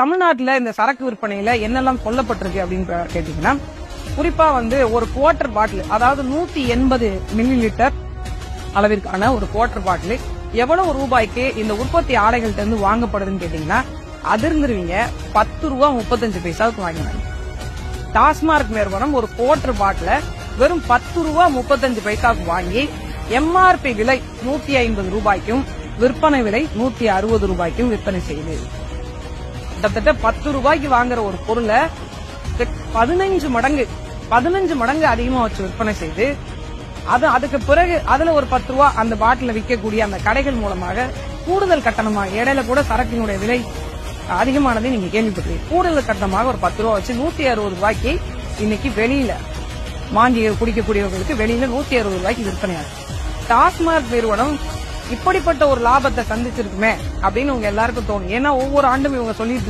தமிழ்நாட்டுல இந்த சரக்கு விற்பனையில என்னெல்லாம் சொல்லப்பட்டிருக்கு அப்படின்னு கேட்டீங்கன்னா, குறிப்பா ஒரு குவார்டர் பாட்டில், அதாவது 180 மில்லி லிட்டர் அளவிற்கான ஒரு குவார்டர் பாட்டில் எவ்வளவு ரூபாய்க்கு இந்த உற்பத்தி ஆலைகள்ட்ட இருந்து வாங்கப்படுதுன்னு கேட்டீங்கன்னா, அதிர்ந்துருவீங்க. 10 ரூபா 35 பைசாவுக்கு வாங்கினாங்க. டாஸ்மார்க் நிறுவனம் ஒரு குவார்டர் பாட்டில வெறும் 10 ரூபா 35 பைசாவுக்கு வாங்கி எம்ஆர்பி விலை 150 ரூபாய்க்கும் விற்பனை விலை 160 ரூபாய்க்கும் விற்பனை செய்யுது. கிட்டத்தட்ட 10 ரூபாய்க்கு வாங்குற ஒரு பொருளை 15 மடங்கு அதிகமா வச்சு விற்பனை செய்து அதுக்கு பிறகு அதுல ஒரு 10 ரூபா அந்த பாட்டில விற்கக்கூடிய அந்த கடைகள் மூலமாக கூடுதல் கட்டணமாக, இடையில கூட சரக்கினுடைய விலை அதிகமானதை நீங்க கேள்விப்பட்டிருக்கீங்க. கூடுதல் கட்டணமாக ஒரு 10 ரூபா வச்சு 160 ரூபாய்க்கு இன்னைக்கு வெளியில வாங்கி குடிக்கக்கூடியவர்களுக்கு வெளியில 160 ரூபாய்க்கு விற்பனையாகும். டாஸ்மார்க் நிறுவனம் இப்படிப்பட்ட ஒரு லாபத்தை சந்திச்சிருக்குமே அப்படின்னு உங்க எல்லாருக்கும் தோணும். ஏன்னா ஒவ்வொரு ஆண்டும் இவங்க சொல்லிட்டு